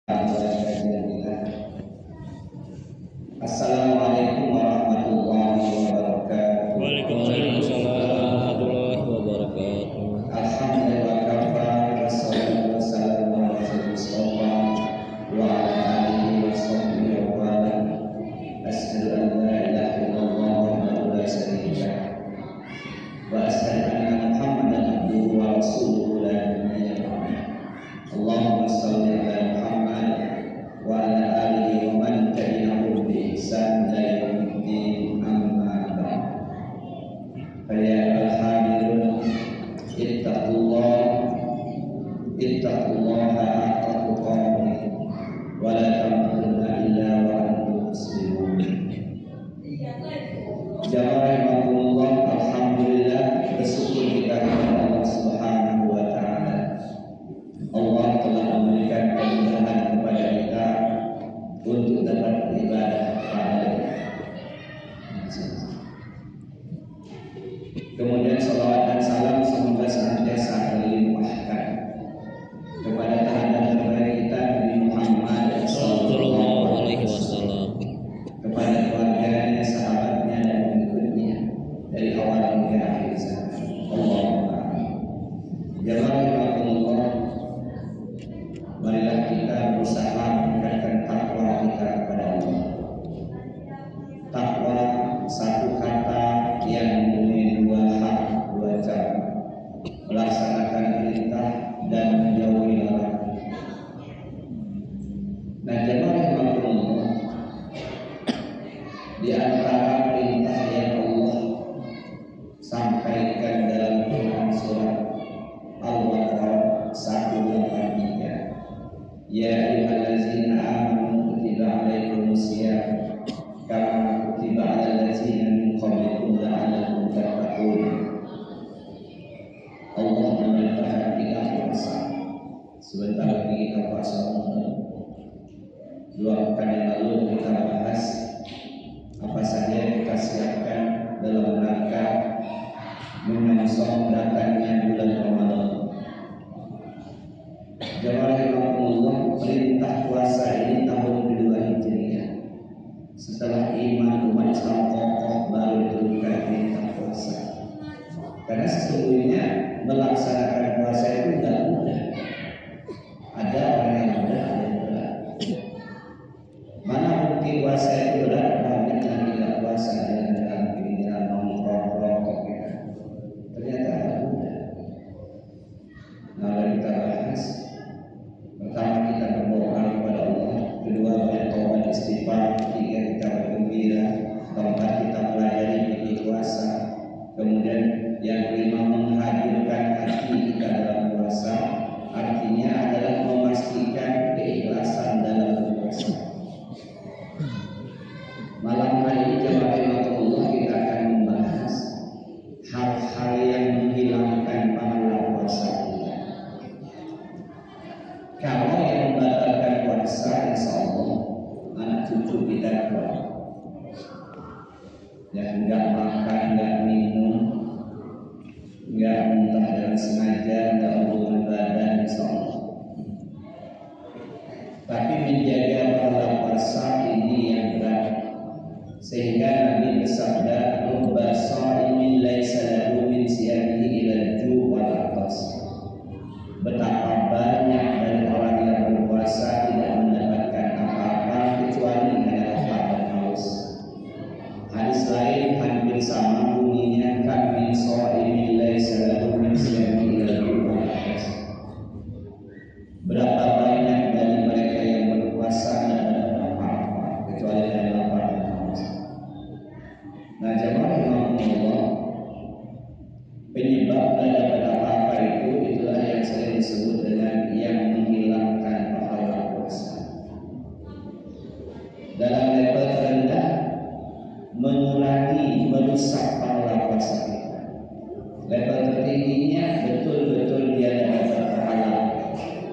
Assalamualaikum warahmatullahi wabarakatuh. Waalaikumsalam warahmatullahi wabarakatuh. Alhamdulillah kafa wassalatu wassalamu ala rasulillah wa ala alihi wa sahbihi wa ala. Asyhadu an la ilaha illallah wahdahu la syarika lahu wa asyhadu anna Muhammadan abduhu wa rasuluhu la nabiyya ba'dahu. Allahumma shalli ala Muhammad wa ala alihi wa man tabi'ahum bi ihsan ila yaumiddin, amma ba'd. Ya al-hadirun ittaqullaha haqqa tuqatih wa la tamutunna illa wa antum muslimun. Jamaahullah, alhamdulillah, bersyukur kita kepada Allah Subhanahu wa taala. Allah telah memberikan kemudahan kepada kita untuk dapat beribadah kepada-Nya. Kemudian salawat dan salam semoga senantiasa terlimpahkan kepada tahanan terbaik kita Nabi Muhammad sallallahu alaihi wasallam, kepada keluarganya, sahabatnya dan pengikutnya dari awal hingga akhir zaman. Allahumma amin. Jamaahullah, marilah kita berusaha meningkatkan takwa kita kepada Allah. Takwa satu kata yang mempunyai dua hak, dua cara: melaksanakan perintah dan menjauhi larangan. Nah, jamaah, di antara perintah yang Allah sampaikan dalam Quran surat Al-Baqarah 183, ya ayyuhallazina amanu kutiba alaikumusiyam kama kutiba alal ladzina min qablikum la'allakum tattaqun. Allah memerintahkan kita puasa. Sebentar lagi kita puasa. 2 pekan yang lalu kita bahas apa saja yang kita siapkan dalam rangka menyongsong datangnya bulan Ramadan. Jamaahullah, perintah puasa ini tahun kedua Hijriah. Setelah iman umat Islam kokoh, baru diturunkan perintah puasa. Karena sesungguhnya melaksanakan puasa itu tidak mudah. Ada orang yang mudah, ada yang berat. Mana bukti puasa itu berat? Banyak yang tidak puasa dalam pikiran nongkrong kita. Ternyata tidak mudah. Nah, kita bahas. Pertama, kita berdoa kepada Allah. Kedua, banyak taubat istighfar. Ketiga, kita bergembira. Keempat, kita pelajari fikih puasa. Kemudian yang kelima, menghadirkan hati kita dalam puasa. Artinya adalah memastikan keikhlasan dalam berpuasa. Malam hari ini jemaah Allah, kita akan membahas hal-hal yang menghilangkan pahala puasa kita. Kalau yang membatalkan puasa, insya Allah anak cucu kita kuat. Ya, enggak makan, enggak minum, enggak muntah dan sengaja, enggak hubungan badan, insya Allah. Tapi menjaga pahala puasa ini yang berat, sehingga Nabi bersabda, "Rubba sha'imin laisa lahu min siyamihi illa al-ju' wal 'atas." Betapa banyak dari orang yang berpuasa tidak mendapatkan apa-apa kecuali hanya lapar dan haus. Hadis lain hampir sama bunyinya, "Kam min sha'imin laisa lahu min siyamihi illa al-ju' wal 'atas." Berapa banyak dari mereka yang berpuasa tidak dapat apa-apa kecuali hanya lapar dan haus. Nah, jemaah Allah, penyebab tidak dapat apa-apa itulah yang sering disebut dengan yang menghilangkan pahala puasa. Dalam level terendah, mengurangi, merusak pahala puasa kita. Level tertingginya, betul-betul dia dapat pahala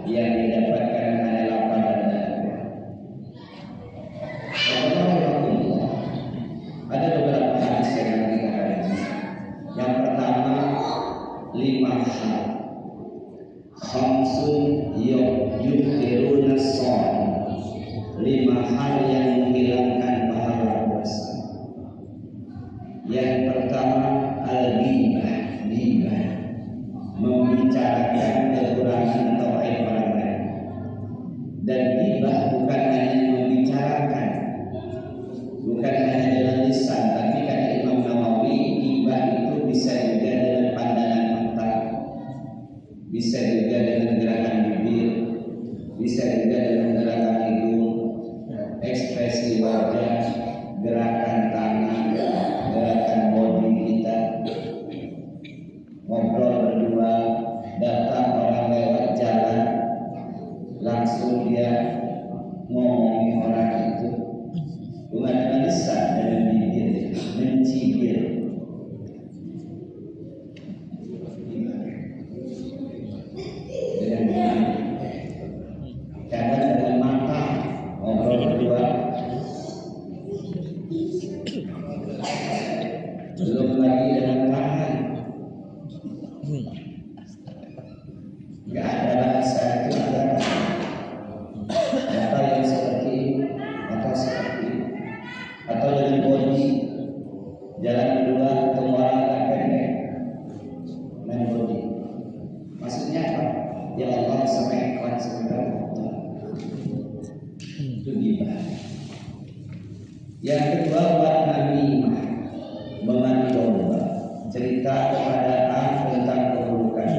yang didapatkan hanya lapar dan dahaga. Ada beberapa hadis yang akan kita kaji. Yang pertama, 5 hal. Khamsun yuftiruna shaim. dengan gerakan hidung, ekspresi wajah, gerakan tangan, gerakan body kita. Ngobrol berdua, datang orang lewat jalan, langsung dia ngomongin orang itu bukan dengan lisan, dengan bibir, mencibir. Kadang dengan mata ngobrol berdua, belum lagi dengan tangan. Gak ada bahasa itu ada mata yang seperti ini, mata seperti ini, atau dengan body, jalan berdua ketemu orang agak pendek, main body. Maksudnya apa? Ya Allah sampaikan sebentar. Itu gibah. Yang kedua buat namimah, mengadu domba, cerita kepada A tentang keburukan,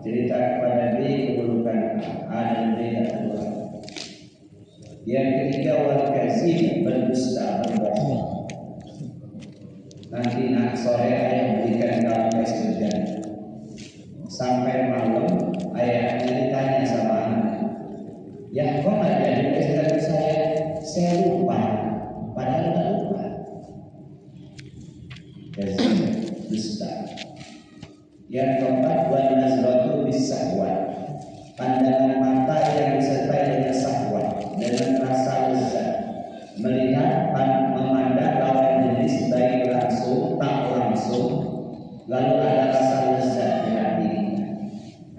cerita kepada B keburukan A dan B dan kedua. Yang ketiga wal kazib, berdusta, berbohong. Nanti sore ayah berikan kamu es hujan. Sampai malam ayah ditanya sama anak, ya kok nggak jadi es saya lupa, padahal nggak lupa. Kazib, dusta. Yang keempat wal nazratu bisahwat, pandangan mata yang disertai dengan sahwat, dengan rasa lezat, melihat memandang lawan jenis baik langsung tak langsung, lalu ada rasa lezat di hati,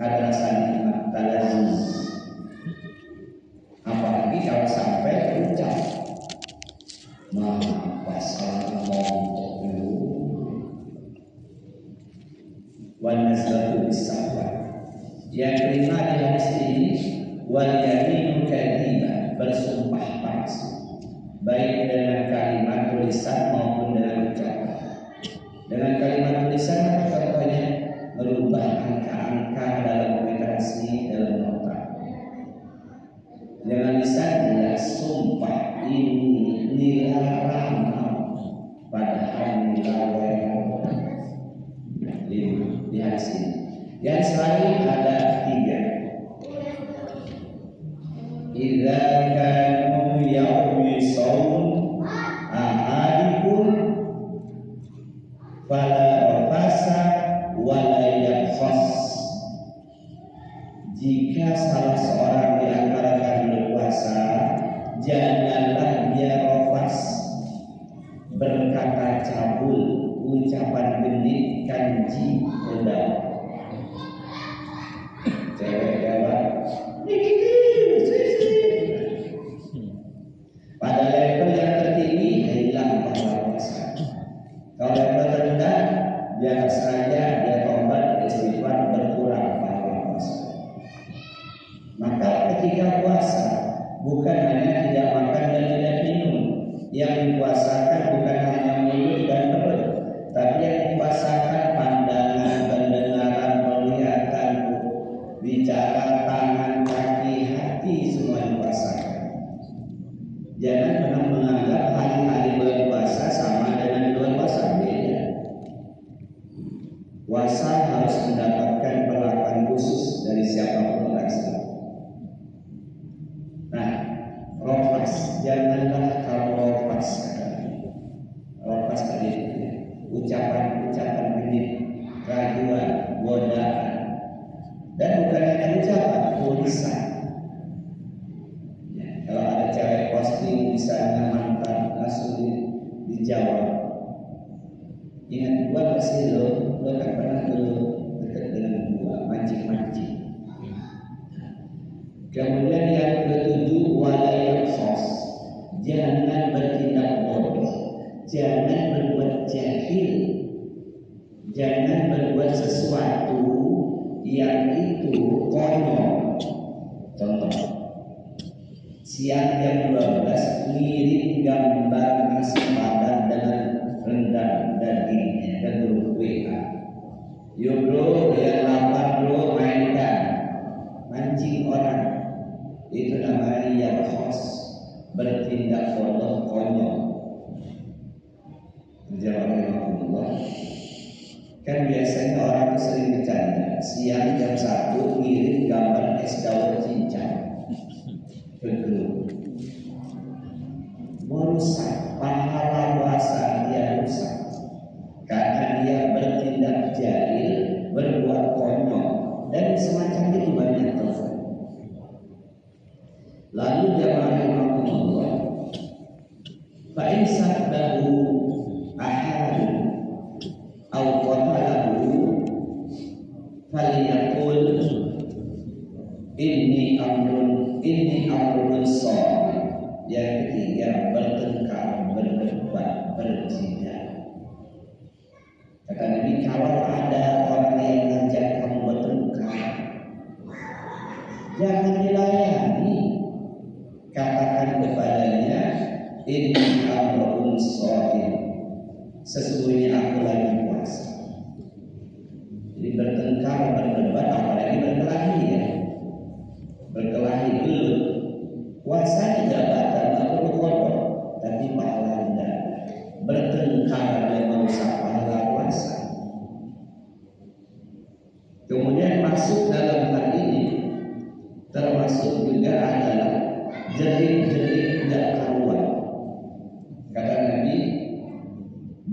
ada rasa nikmat, talazuz. Apalagi kalau sampai terucap pasal wal nazratu bisahwat. Yang kelima di hadis ini wal yaminu kadhibah, bersumpah palsu, baik dengan kalimat tulisan maupun dengan ucapan. Dengan kalimat tulisan contohnya merubah angka-angka dalam komunikasi dalam nota. Dengan lisan jelas sumpah ini dilarang, padahal dilarang. Di hadis ini. Yang lain ada 3. Idza kanu yaumi shaum ahadikum fala rafasa wala yaqfas. Jika salah seorang di antara kalian berpuasa, janganlah dia rafas, berkata cabul, ucapan genit, kanji, rendah. Cewek jawab pada level yang tertinggi hilang pahala puasa. Kalau level terendah dia sengaja dia tobat istighfar berkurang pahala puasa. Maka ketika puasa bukan hanya tidak makan dan tidak minum, yang dipuasakan bukan hanya mulut dan perut, tapi yang dipuasakan pandangan, pendengaran, penglihatan, bicara, tangan, kaki, hati, semua dipuasakan. Jangan pernah menganggap hari-hari bulan puasa sama dengan bulan puasa, beda. Puasa harus mendapatkan perlakuan khusus dari siapapun orang Islam. Nah, rofas, janganlah kamu rofas sekali. Rofas tadi ucapan-ucapan genit, keraguan, godaan. Dan bukan hanya ucapan, tulisan. Ya, kalau ada cewek posting misalnya mantan, langsung dijawab. Ingat gua kasih lo kan pernah dulu dekat dengan gua, mancing-mancing. Kemudian yang ketujuh walayat sos, jangan bertindak bodoh, jangan berbuat jahil, jangan berbuat sesuatu yang itu konyol. Contoh, siang jam 12 ngirim gambar nasi padang dengan rendang dagingnya dan grup WA. Yuk bro, yang lapar bro, mainkan, mancing orang. itu namanya yarkhos, bertindak bodoh konyol. Jawabnya kan biasanya orang itu sering bercanda, siang jam 1 ngirim gambar es dawet cincang ke grup, merusak pahala puasa dia rusak karena dia bertindak jahil, berbuat konyol dan semacam itu banyak telepon. Lalu jamaah rahimahullah, fa in sabbahu ahadun aw qatalahu falyaqul inni amrun sha'ib. Yang ketiga, bertengkar, berdebat, berjidal. Kata Nabi, kalau ada orang yang ngajak kamu bertengkar, jangan dilayani. Katakan kepadanya, inni amrun sha'ib, sesungguhnya aku lagi puasa. Jadi bertengkar, berdebat, apalagi berkelahi ya. Berkelahi dulu. Puasa tidak batal, aku berkorban, tapi pahala tidak. Bertengkar dan merusak pahala puasa. Kemudian masuk dalam hal ini termasuk juga adalah jelik-jelik tidak karuan. Kata Nabi,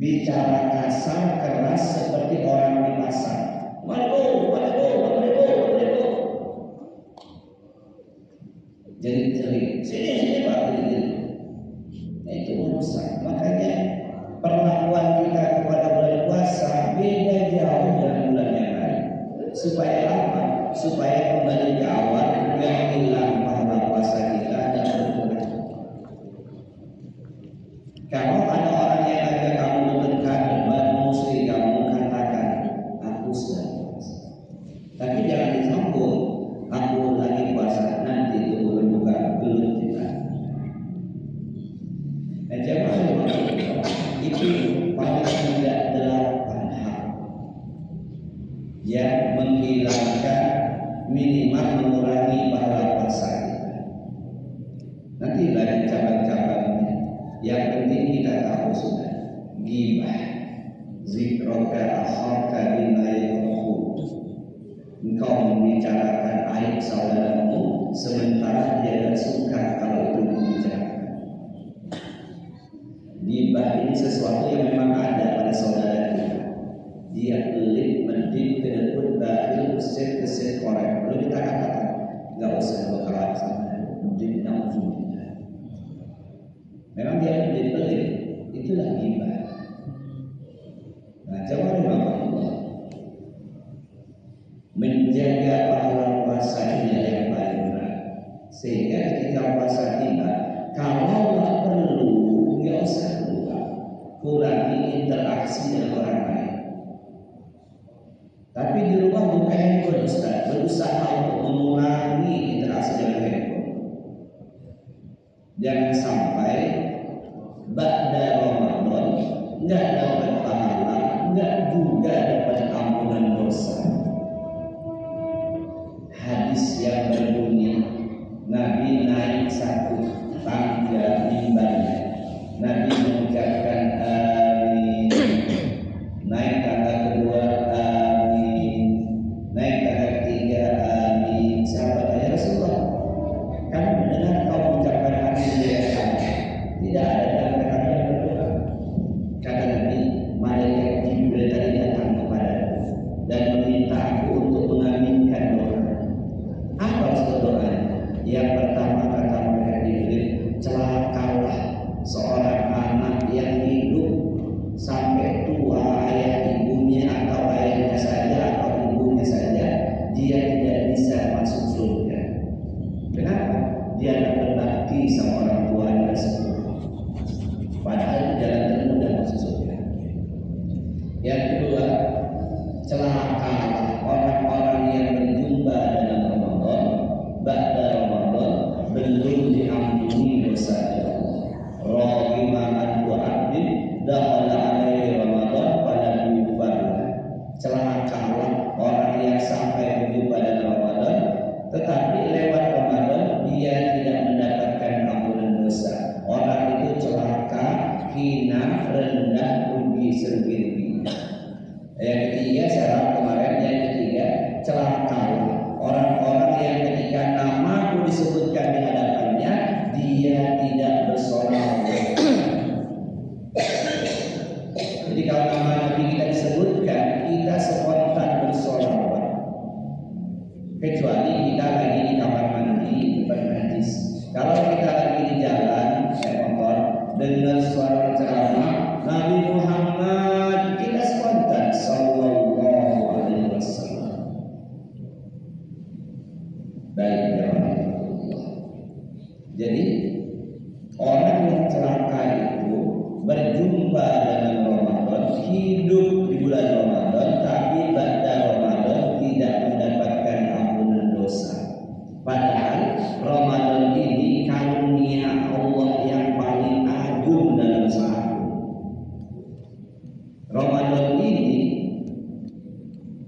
bicara kasar keras seperti orang di pasar. Malibu. Jelik-jelik, sini Pak, jelik. Nah, itu merusak. Makanya perlakuan kita kepada bulan puasa beda jauh dari bulan yang lain. Supaya apa? Supaya kembali ke awal, yang hilang pahala puasa kita dan berkurang. Kalau ada orang yang ajak kamu bertengkar dan musuhi kamu, katakan aku sudah puasa. Tapi jangan disambung, aku lagi puasa, nanti itu buka belum kita. Dan jemaah itu paling tidak 8 hal yang menghilangkan, minimal mengurangi pahala puasa kita. Nanti banyak cabang-cabangnya. Yang penting kita tahu sudah, ghibah, zikroka akhaka bima yakrahu. Engkau membicarakan aib saudaramu sementara dia tidak suka kalau itu dibicarakan. Ghibah ini sesuatu yang memang ada pada saudara kita. Dia pelit, mendip, kedekut, bakhil, keset orang. Lalu kita katakan, nggak usah berkeras sama mendip, na'udzubillah. Memang dia pelit, itulah ghibah. Nah, jawab Allah, menjaga pahala puasa ini yang paling berat. Sehingga ketika puasa tiba, kalau nggak perlu, nggak usah keluar, kurangi interaksi dengan orang lain. Tapi di rumah buka handphone, Ustaz, berusaha untuk mengurangi interaksi dengan handphone. Jangan sampai ba'da Ramadan nggak dapat pahala, nggak juga dapat ampunan dosa. Hadis yang berbunyi, Nabi naik satu tangga mimbarnya, Nabi mengucapkan amin. Naik tangga kedua amin. Naik tangga ketiga amin. Sahabat tanya, Rasulullah, kami mendengar kau mengucapkan amin di atas. Tidak ada dalam kami yang berdoa. Kata Nabi, malaikat Jibril tadi datang kepadaku dan meminta aku untuk mengaminkan doa. Apa maksud doa? Yang pertama kata malaikat Jibril, celakalah seorang anak yang hidup sampai tua, ayah ibunya atau ayahnya saja atau ibunya saja, dia tidak bisa masuk surga. Kenapa? Dia tidak berbakti sama orang tuanya tersebut. Padahal itu jalan termudah masuk surga. Yang kedua, celakalah orang-orang yang berjumpa dalam Ramadan, ba'da Ramadan, belum diampuni dosa Allah. Rahimahan wa abdin dakhala alaihi Ramadan pada yufarlah. Celakalah orang yang sampai berjumpa dalam Ramadan, tetapi lewat Ramadan dia Yang ketiga, syarat kemarin yang ketiga, celakalah orang-orang yang ketika namaku disebutkan di hadapannya dia tidak bersolawat. Jadi kalau nama Nabi kita disebutkan, kita spontan bersolawat. Kecuali kita lagi di kamar mandi depan najis. Kalau kita lagi di jalan naik motor dengar suara ceramah Nabi Muhammad, kita spontan sallallahu alaihi wasallam. Baik ya. Jadi orang yang celaka itu berjumpa dengan Ramadan, hidup di bulan Ramadan, tapi pada Ramadan tidak mendapatkan ampunan dosa. Padahal Ramadan ini karunia Allah yang paling agung dalam setahun. Ramadan ini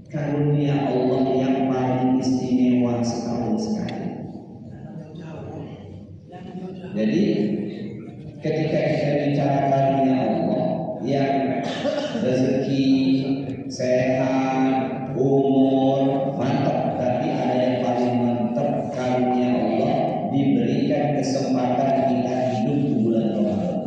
karunia Allah yang paling istimewa setahun sekali. Jadi ketika kita bicara karunia Allah yang rezeki, sehat, umur, mantap, tapi ada yang paling mantap, karunia Allah diberikan kesempatan kita hidup di bulan Ramadan.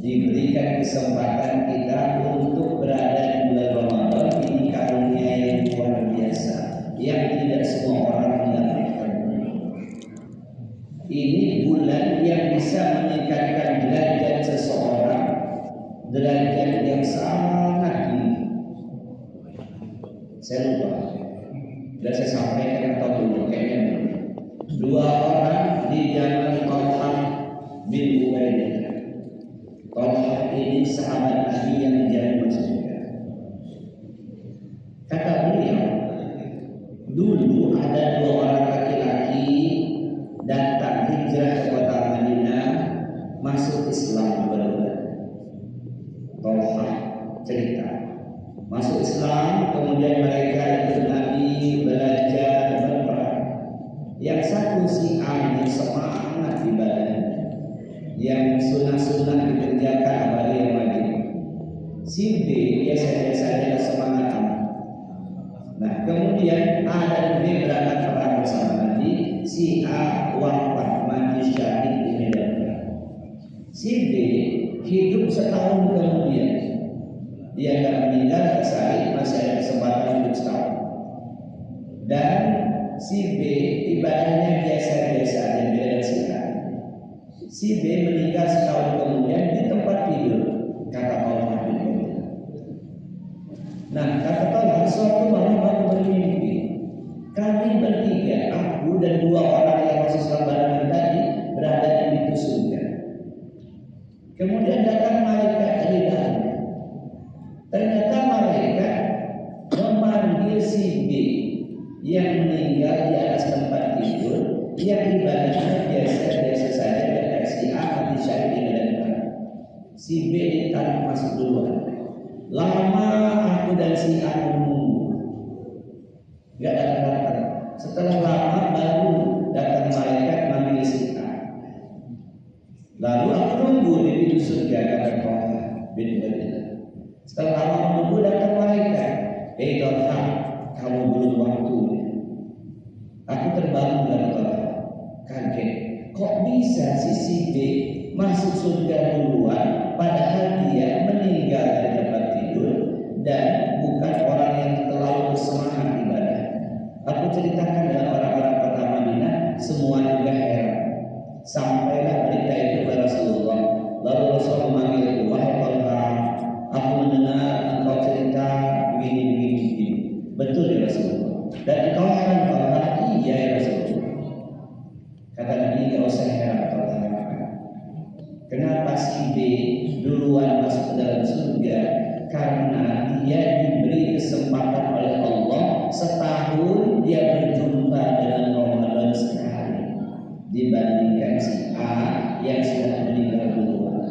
Diberikan kesempatan kita untuk berada di bulan Ramadan. Ini karunia yang luar biasa yang tidak semua orang mendapatkan. Ini bulan yang bisa meningkatkan derajat seseorang, derajat yang sangat tinggi. Saya lupa, sudah saya sampaikan atau dulu kayaknya dua orang di zaman Talha bin Ubaidillah. Talha ini sahabat Nabi yang menjadi masuk surga. Kata beliau, dulu ada dua orang laki-laki datang hijrah ke kota Madinah, masuk Islam benar-benar. Talha cerita masuk Islam, kemudian mereka ikut Nabi, belajar, berperang. Yang satu si A yang semangat ibadahnya, yang sunnah-sunnah dikerjakan apalagi yang wajib. Si B biasa-biasa saja semangat amat. Nah kemudian A dan B berangkat perang bersama Nabi. Si A wafat mati syahid di medan perang. Si B hidup setahun kemudian, dia akan meninggal syahid, masih ada kesempatan hidup setahun. Dan si B ibadahnya biasa-biasa aja, beda si A. Si B meninggal setahun kemudian di tempat tidur, kata Allah. Nah kata Allah, suatu malam aku bermimpi, kami bertiga, aku dan dua orang yang masih selamat tadi berada di pintu surga. Kemudian datang malaikat dari dalam. Ternyata malaikat memanggil si B yang meninggal di atas tempat tidur, yang ibadahnya biasa-biasa saja, dan si A mati syahid di medan perang. Si B ditarik masuk duluan. Lama aku dan si A menunggu, gak datang. Setelah lama baru datang malaikat manggil si A. Lalu aku nunggu di pintu surga, kata Talha bin Ubaidillah. Setelah lama menunggu datang malaikat. Talha, kamu belum waktunya. Aku terbangun dari Talha, kaget. Kok bisa si B masuk surga duluan, padahal dia meninggal dari tempat tidur dan bukan orang yang terlalu bersemangat ibadah. Aku ceritakan dengan orang-orang kota Madinah, semua juga heran. Sampailah berita itu kepada Rasulullah. Lalu Rasulullah memanggil, wahai Talha, aku mendengar engkau cerita begini. Betul ya Rasulullah. Dan engkau heran Talha? Iya ya Rasulullah. Kata Nabi, gak usah heran Talha. Kenapa si B duluan masuk ke dalam surga? Karena dia diberi kesempatan oleh Allah setahun dia berjumpa dengan Ramadan sekali, dibandingkan si A yang sudah meninggal duluan.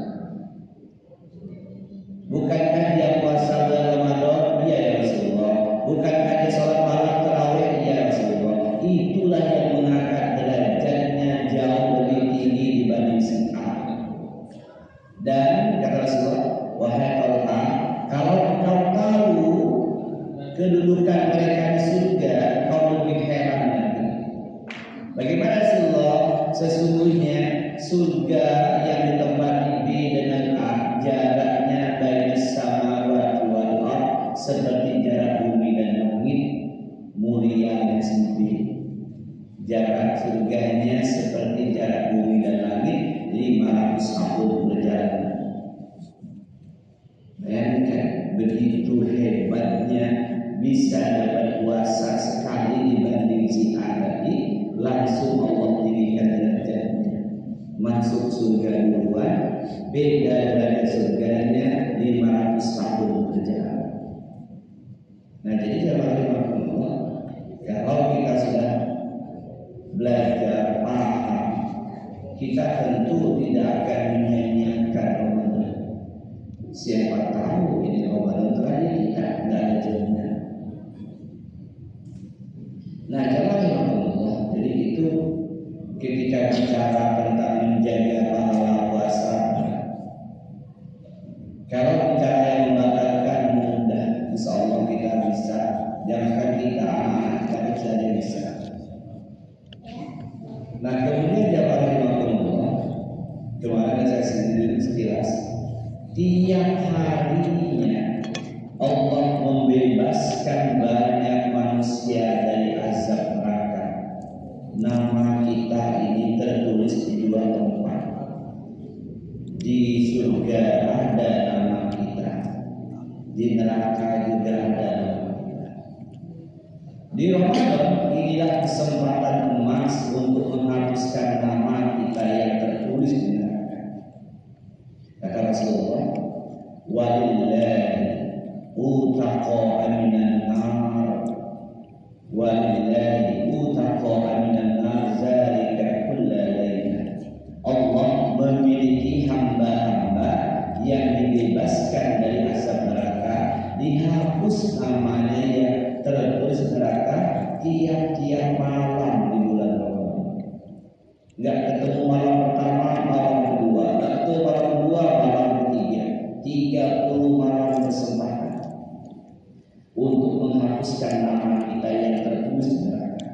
Bukankah dia puasa bulan Ramadan? Iya ya Rasulullah. Bukankah dia sholat malam tarawih? Iya ya Rasulullah. Itulah yang mengangkat derajatnya jauh lebih tinggi dibanding si A. Dan kata Rasulullah, wahai Talha, kalau engkau kedudukan mereka di surga, kau lebih heran lagi. Bagaimana Rasulullah? Sesungguhnya surga yang ditempati B dengan A, jaraknya baina samawati wal ardh seperti jarak bumi dan langit, mulia dan sempit. Jarak surganya seperti jarak bumi dan langit 500 tahun berjalan. Bayangkan begitu hebatnya bisa dapat kuasa sekali dibanding si A tadi, langsung Allah tinggikan derajatnya, masuk surga duluan, beda dengan surganya 500 tahun berjalan. Nah jadi jamaah Allah, kalau kita sudah belajar paham, kita tentu tidak akan menyanyiakan Ramadan. Siapa tahu ini Ramadan terakhir kita tidak ada jodohnya. Nah jamaah Allah, jadi itu ketika bicara tentang menjaga pahala puasa, kalau bicara yang membatalkan mudah, insya Allah kita bisa. Jangan kita anak saja bisa. Nah kemudian jamaah Allah, kemarin saya sendiri sekilas, tiap harinya Allah membebaskan banyak manusia dari azab neraka. Nama kita ini tertulis di dua tempat. Di surga ada nama kita, di neraka juga ada nama kita. Di Ramadan inilah kesempatan emas untuk menghapuskan nama kita yang tertulis di neraka. Kata Rasulullah, walillahi utaqa'a minan nar, walillahi utaqa'a minan nar zalika kulla laila. Allah memiliki hamba-hamba yang dibebaskan dari azab neraka, dihapus namanya yang tertulis neraka tiap-tiap malam di bulan Ramadan. Enggak ketemu malam pertama, malam kedua, enggak ketemu malam kedua, malam ketiga. 30 malam kesempatan untuk menghapuskan nama kita yang tertulis neraka.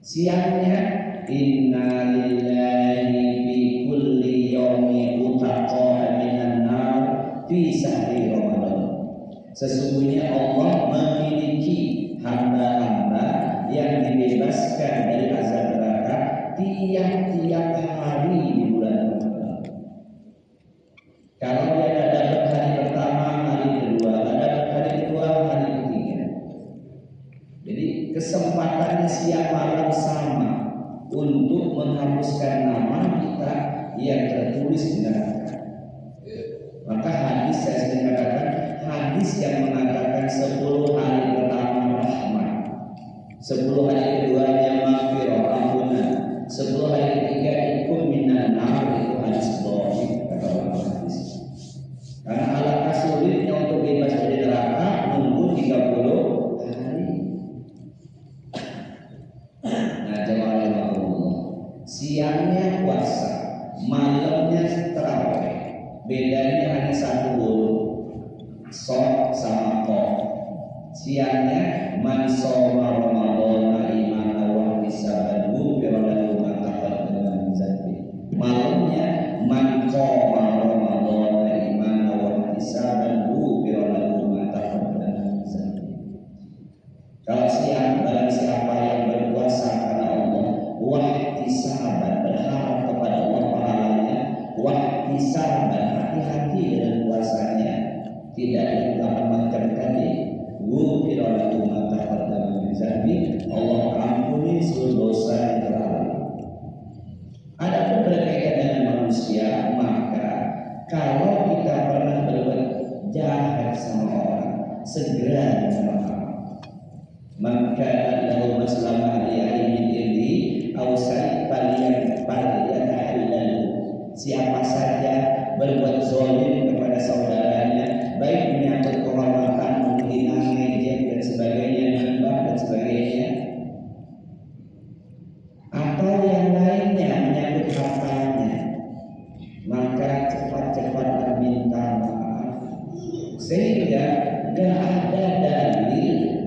Siangnya inna lillahi fi kulli yawmi utaqa'a minan nar fi sahri Ramadan. Sesungguhnya Allah memiliki hamba-hamba yang dibebaskan dari azab neraka tiap-tiap hari di bulan Ramadan. Kalau dia tidak dapat hari pertama, hari kedua, tidak dapat hari kedua, hari ketiga. Jadi kesempatannya siang malam sama untuk menghapuskan nama kita yang tertulis di neraka. Maka hadis saya sering katakan, hadis yang mengatakan 10 hari pertama rahmat, 10 hari keduanya maghfirah ampunan, 10 hari ketiga ikut minan nar, itu hadis dhaif kata ulama hadis. Karena alangkah sulitnya untuk bebas dari neraka nunggu 30 hari. Nah jemaah Allah, siangnya puasa, malamnya tarawih. Bedanya hanya satu huruf, sok sama kok. Siangnya man shoma ramadhana imanan wa ihtisaban ghufira lahu ma taqaddama min dzanbi. Malamnya man qama ramadhana imanan wa ihtisaban ghufira lahu ma taqaddama min dzanbi. Kalau siang barang siapa yang berpuasa karena Allah, wa ihtisaban berharap kepada Allah pahalanya, wa ihtisaban hati-hati dengan puasanya, tidak dilakukan macam tadi. Ghufira lahu ma taqaddama min dzanbi, Allah ampuni seluruh dosa yang terlalu. Adapun berkaitan dengan manusia, maka kalau kita pernah berbuat jahat sama orang, segera minta maaf. Maka lahu maslama li ayyin irdi aw sa'ifaliyan lalu. Siapa saja berbuat zalim kepada saudaranya, baik menyangkut kehormatan, menghina, ngejek dan sebagainya, menghina dan sebagainya, atau yang lainnya menyangkut hartanya, maka cepat-cepat minta maaf. Sehingga tidak ada dalil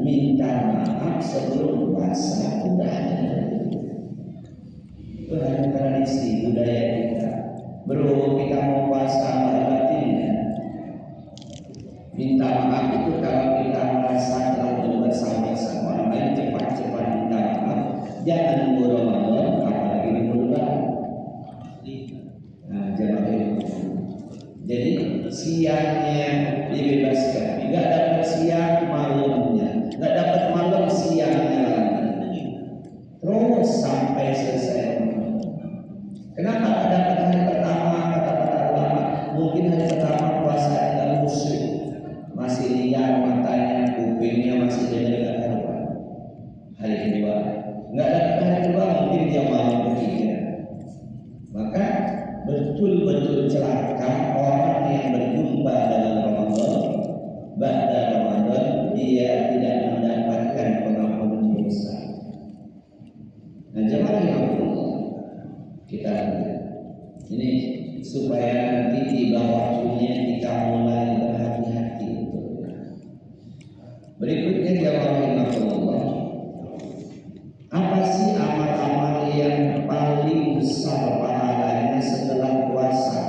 tradisi budaya kita. Bro, kita mau puasa batinnya. Minta maaf itu kalau kita merasa terlalu bersama-sama orang lain cepat-cepat minta maaf. Jangan nunggu Ramadan, apalagi nunggu Lebaran. Nah, jangan itu. Jadi siangnya dibebaskan, nggak dapat siang malamnya, nggak dapat malam siangnya lagi. Terus sampai selesai. Kenapa nggak dapat hari pertama? Kata para ulama, mungkin hari pertama puasa tidak musuh, masih liar matanya, kupingnya masih dengar karuan. Hari kedua nggak dapat hari kedua, mungkin dia malam berpikir. Maka betul-betul celaka orang yang berjumpa dalam Ramadan, ba'da Ramadan dia tidak mendapatkan pengampunan dosa. Nah, jemaah yang Allah, kita lihat ini supaya nanti di waktunya kita mulai berhati-hati betul. Berikutnya jemaah yang Allah, apa sih amal-amal yang paling besar pahalanya setelah puasa?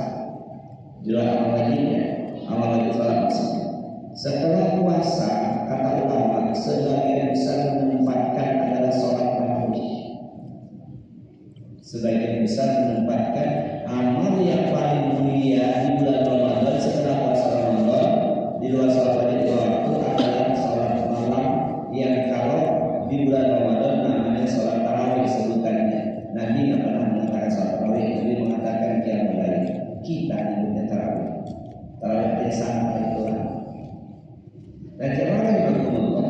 Jelas amal lainnya, amal itu salah maksudnya. Setelah puasa, kata ulama, sebagian besar menempatkan adalah sholat tarawih. Sebagian besar menempatkan amal yang paling mulia di bulan Ramadan setelah puasa Ramadan di luar sholat wajib dua waktu adalah sholat malam yang kalau di bulan Ramadan namanya sholat tarawih sebutannya. Nabi nggak pernah mengatakan sholat tarawih, tapi mengatakan qiyamul lail. Kita nyebutnya tarawih. Tarawih yang santai Tuhan. Dan jemaah Allah,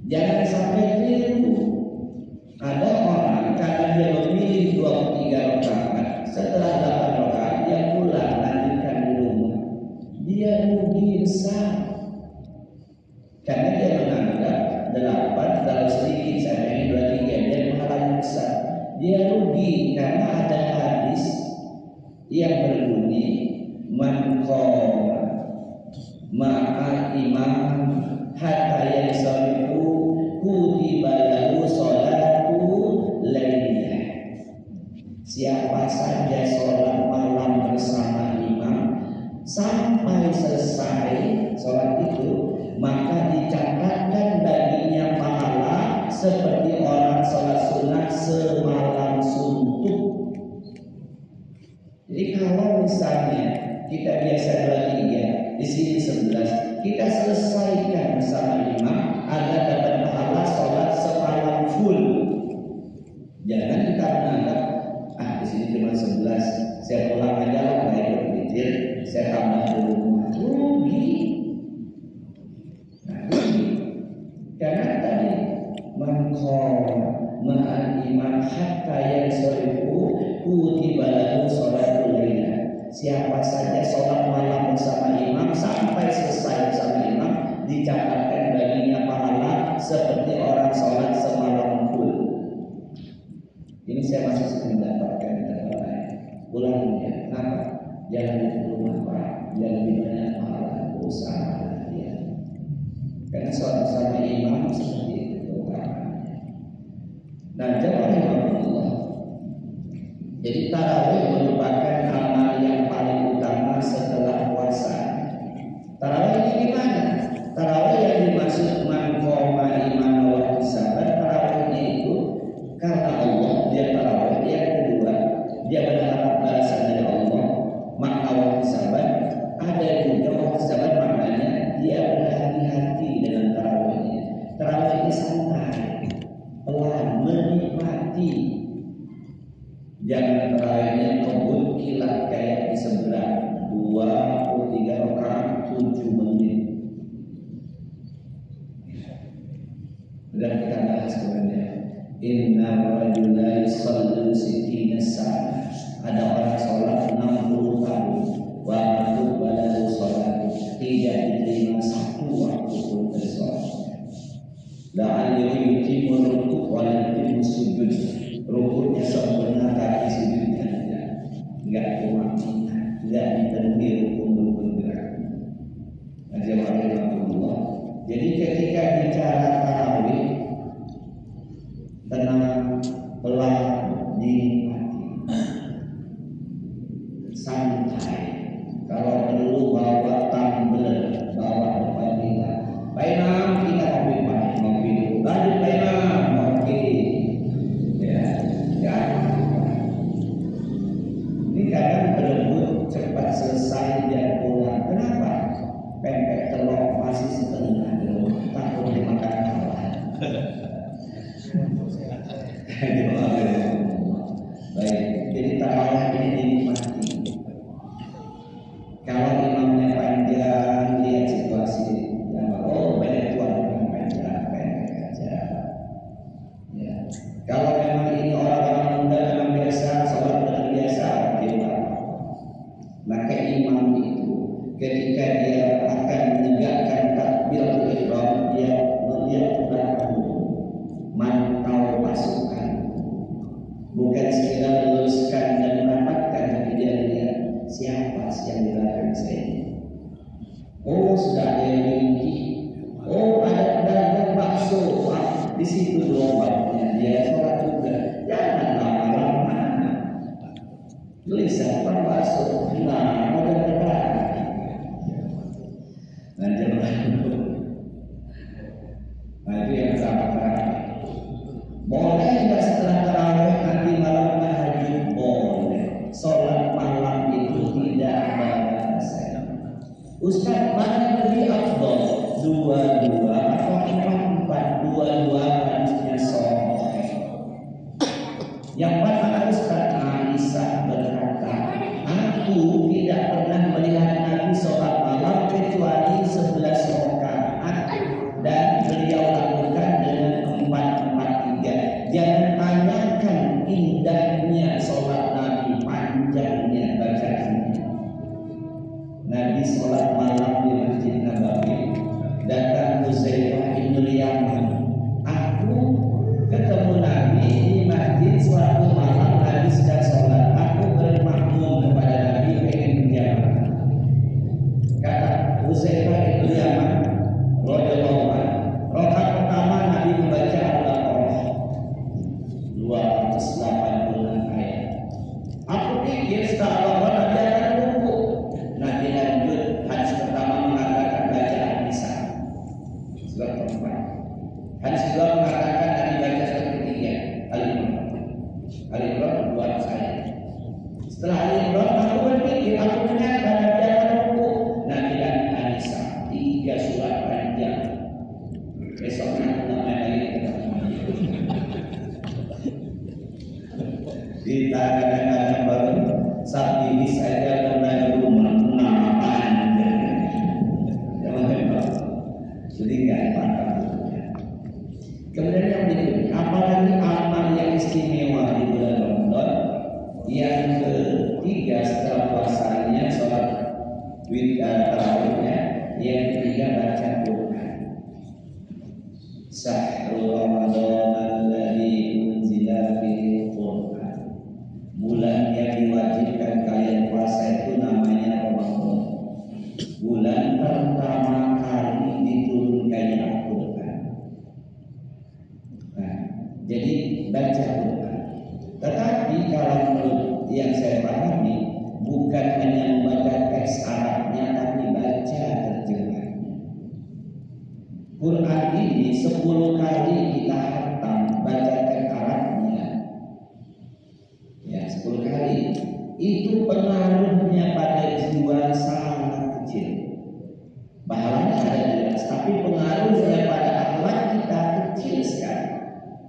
jangan sampai keliru. Ada orang karena dia memilih 23 rakaat, setelah 8 rakaat dia pulang lanjutkan di rumah. Dia rugi besar. Karena dia menganggap 8 kalau sedikit saya ini 23 dia pahalanya besar. Dia rugi karena ada hadis yang berbunyi man qama ma'a imam hatta yansarifu kutiba lahu sholatu lailiyah. Siapa saja sholat malam bersama imam sampai selesai sholat itu, maka dicatatkan baginya pahala seperti orang sholat sunat semalam suntuk. Jadi kalau misalnya kita biasa 23, di sini 11, kita selesaikan bersama imam agar dapat pahala sholat semalam full. Jangan kita menganggap di sini cuma 11, saya pulang aja lah, baik berpikir, saya tambah dulu. Rugi. Karena tadi mangkol ma'al imam hatta yansarifu kutiba lahu sholatul lailiyah. Siapa saja sholat malam bersama imam sampai selesai bersama imam, dicatatkan baginya pahala seperti orang sholat semalam full. Ini saya masih sering mendapatkan dari orang lain. Ya, kenapa? Jangan di rumah Pak, jangan lebih banyak pahala usaha ya. Karena sholat bersama imam seperti itu utamanya. Nah, jemaah Allah. Jadi tarawih merupakan amal yang paling utama setelah puasa. Tarawih ini gimana? Tarawih yang dimaksud man qoma iman wa ihtisaban, tarawihnya itu karena Allah, dia tarawih. Yang kedua, dia berharap balasan dari Allah. Makna wa ihtisaban, ada juga wa ihtisaban maknanya dia berhati-hati dengan tarawihnya. Tarawihnya santai, pelan, menikmati. Jangan tarawihnya kebut kilat kayak di sebelah 23 rakaat 7 menit. Dan kita bahas sebenarnya inna rajula yusalli sittina sa'ah. Ada orang sholat 60 tahun wa maqbalahu sholat, tidak diterima satu waktu pun dari sholat. La'allahu yutimmu rukuk wa la yutimmu sujud. Rukuknya sempurna, kaki sujudnya enggak cuma tidak dipenuhi rukun-rukun gerak. Allah. Jadi ketika bicara tarawih, tenang, pelan, dinikmati. tulisan termasuk nah ada terang. Nah jemaah nah itu yang pertama. Boleh nggak setelah tarawih nanti malam tahajud? Boleh. Sholat malam itu tidak ada batasan. Ustaz, mana lebih afdal? Dua-dua atau empat? Dua-dua harusnya soleh. Yang pertama Ustaz Aisyah berkata, aku tidak pernah melihat Nabi sholat malam kecuali 11 rakaat dan beliau lakukan dengan 4-4-3. Jangan tanyakan indahnya sholat Nabi, panjangnya bacaannya. Nabi sholat malam di Masjid Nabawi. Datang Huzaifah bin Yaman. Aku ketemu Nabi di masjid suatu malam. Nabi sedang sholat. Aku bermakmum kepada Nabi pengen menjawab. Kata Huzaifah bin Yaman, radhiyallahu anhu, rakaat pertama Nabi membaca Al-Baqarah 286 ayat. Aku pikir setelah Al-Baqarah Nabi akan ruku. Nabi lanjut, hadis pertama mengatakan baca An-Nisa surat keempat. Hadis kedua mengatakan Nabi baca surat ketiga Al-Imran 2 ayat. Setelah Al-Imran aku berpikir aku menyangka Nabi akan ruku. Nabi lanjut An-Nisa 3 surat panjang. Besoknya aku main lagi kita kadang-kadang baru saat ini saja karena rumah jadi nggak paham. Kemudian yang berikutnya, apalagi amal yang istimewa di bulan Ramadan. Yang ketiga setelah puasanya sholat tarawihnya. Yang ketiga baca Quran. Syahrul Ramadan alladzi unzila fihi Quran. Bulan yang diwajibkan kalian puasa itu namanya Ramadan. Bulan pertama kali diturunkannya Al-Quran. Nah, jadi baca Quran. Tetapi kalau menurut yang saya pahami, bukan hanya membaca teks Arabnya, tapi baca terjemahannya. Quran ini 10 kali kita hatam baca teks Arabnya. Ya, 10 kali. Itu pengaruhnya pada jiwa sangat kecil. Pahalanya ada jelas, tapi pengaruhnya pada akhlak kita kecil sekali.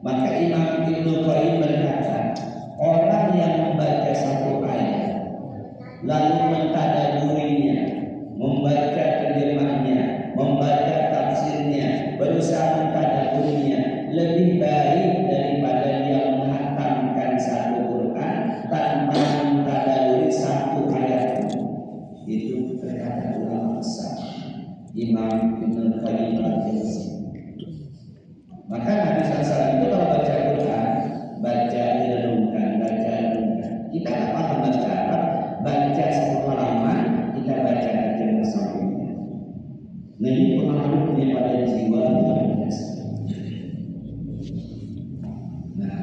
Maka Imam Ibnu Qayyim berkata, orang yang membaca satu ayat lalu mentadabburinya, membaca terjemahnya, membaca tafsirnya, berusaha mentadabburinya, lebih baik daripada dia menghatamkan satu Quran tanpa mentadabburi satu ayat. Itu perkataan ulama besar Imam Ibnu Qayyim al-Jauziyah. Maka Nabi SAW itu kalau baca Quran, baca direnungkan, baca renungkan. Kita tak paham baca Arab, baca semua halaman, kita baca terjemah sampingnya. Nah ini pengaruhnya pada jiwa luar biasa. Nah,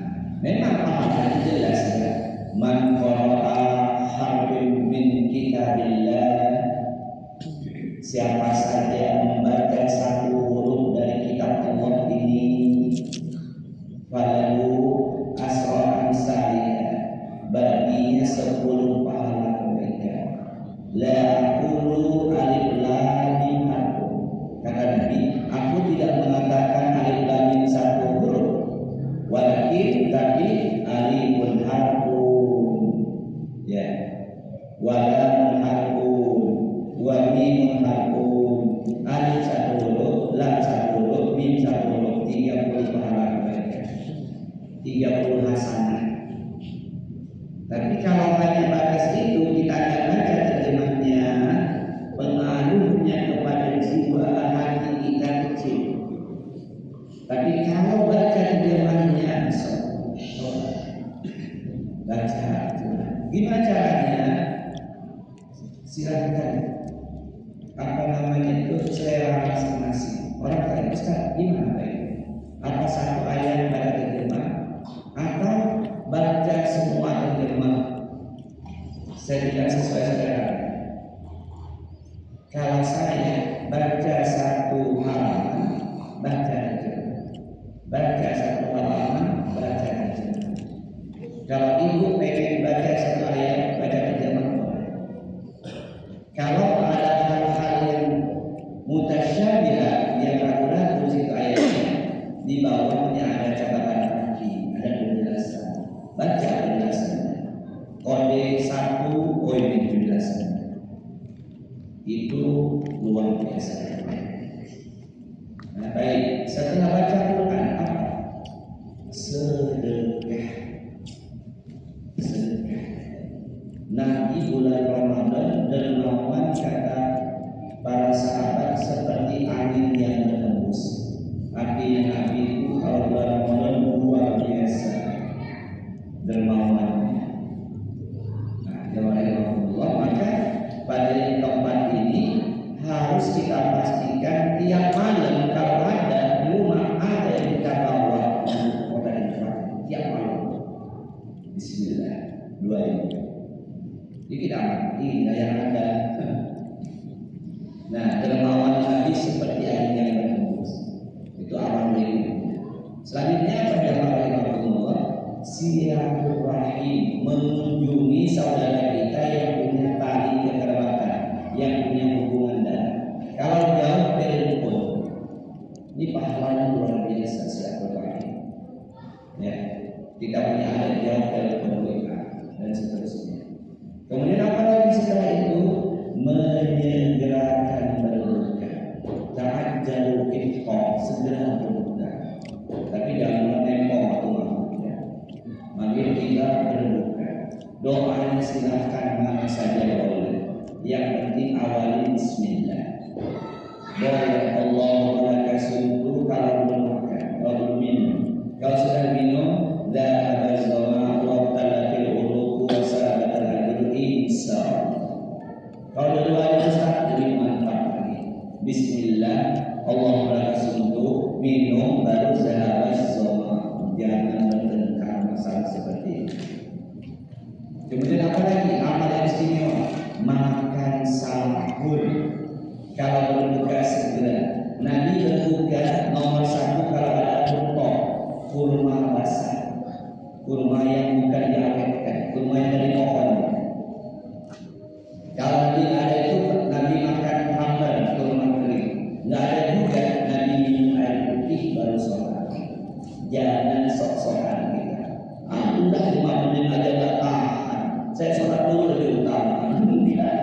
memang pahalanya jelas ya. Man qara'a harfin min kitabillah, siapa saja yang membaca satu huruf dari kitab Allah ini, falahu asra amsalih, baginya 10 pahala kebaikan. La aqulu alif lam mim harf. Kata Nabi, aku tidak mengatakan alif lam mim satu huruf, walakin tapi alifun harfun, ya, walam harfun, wa mim harfun. Alif satu huruf, lam satu huruf, mim satu huruf, 30 pahala kebaikan, 30 hasanah. Tapi kalau hanya batas itu, kita akan baca terjemahnya, pengaruhnya kepada jiwa hati kita kecil. Tapi kalau baca terjemahnya, baca. Gimana caranya? Silahkan. Apa namanya itu selera masing-masing. Orang tanya, Ustaz, gimana baik? Apa satu ayat baca terjemah? Atau baca semua terjemah Saya tidak sesuai selera. Kalau saya baca satu halaman, baca aja. Baca satu halaman, baca aja. Kalau ibu pengen baca satu ayat, baca terjemah. Kalau ada hal-hal yang mutasyabihat, yang ragu-ragu situ ayatnya, di bawahnya ada catatan kaki, ada penjelasan. Baca penjelasannya. Kode 1, oh ini penjelasannya. Itu luar biasa. Nah, baik, setelah baca Quran apa? Sedekah. Sedekah. Nabi bulan Ramadan dermawan kata para sahabat seperti angin yang berhembus. Artinya Nabi itu kalau bulan Ramadan luar biasa dermawannya. Nah, jawabannya maka pada tempat ini harus kita pastikan tiap malam kalau ada di rumah ada yang kita bawa kota Israel tiap malam. Bismillah, dua ini. Jadi kita amati yang ada. Nah, dermawan Nabi seperti angin yang berhembus. Itu amal ini. Selanjutnya pada Allah silaturahim, mengunjungi saudara kita yang punya tali kekerabatan, yang punya hubungan darah. Kalau jauh telepon, ini pahalanya luar biasa silaturahim. Ya, kita punya adat jauh telepon WA dan seterusnya. Kemudian apa lagi setelah itu? Menyegerakan berbuka. Ta'ajjalul iftar, segera berbuka. Tapi jangan menempel atau makhluknya. Mari kita berbuka. Doanya silahkan mana saja boleh. Yang penting awali bismillah. Boleh Allahu lakasumtu kalau belum makan, kalau belum minum. Kalau sudah minum, la abazama wa talatil uruq wa sabatal ajr insyaallah. Kalau dua-duanya Ustaz lebih mantap lagi. Bismillah, Allahu lakasumtu, minum baru sahabat zoma. Jangan bertengkar masalah seperti ini. Kemudian apa lagi? Amal yang istimewa, makan sahur. Kalau berbuka segera. Nabi berbuka nomor 1 kalau ada kurma basah, kurma yang bukan diawetkan, kurma yang dari pohon. Kalau Nabi ada itu, Nabi makan hambar, kurma kering. Nggak ada juga, Nabi minum air putih baru sholat. Jangan sok-sokan kita. Udah 5 menit aja nggak tahan. Saya sholat dulu lebih utama. Tidak,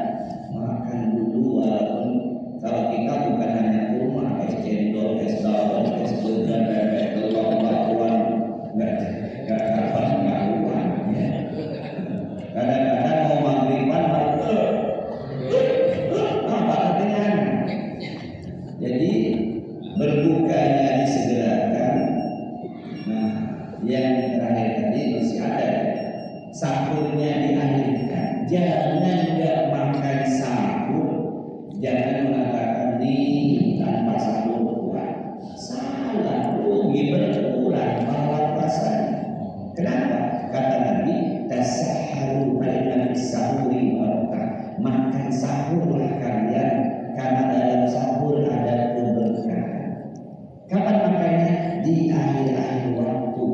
makan dulu walaupun kalau kita bukan hanya kurma, es cendol, es dawet, es burger, es telur, batuan, nggak dapat ngaruhan. Ya. Kadang-kadang mau maghriban apa artinya? Jadi berbukanya disegerakan. Nah, yang terakhir tadi masih ada sahurnya diakhirkan. Jangan nggak makan sahur. Jangan mengatakan nih tanpa sahur kuat. Salah, rugi berkurang pahala puasanya. Kenapa? Kata Nabi, tasahharu baina sahuri barakah. Makan sahurlah kalian karena dalam sahur ada keberkahan. Kapan makannya? Di akhir-akhir waktu.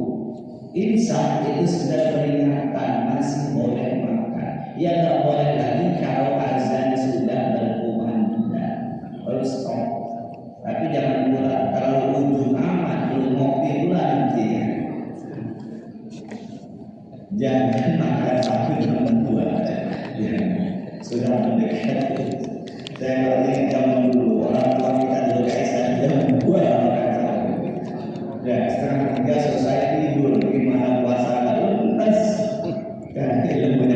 Insya itu sudah peringatan masih boleh makan. Ya nggak boleh lagi kalau azan sudah berkumandang. Baru stop. Tapi jangan pula kalau ujung amat belum ngopi pula nanti. Jangan makan satu jam 2. Ya, sudah mendekat. Saya balik zaman dulu orang tua kita dulu kayak saya jam 2 makan sahur. Ya, setengah 3 selesai tidur. Gimana puasa nggak luntas? Kan ilmu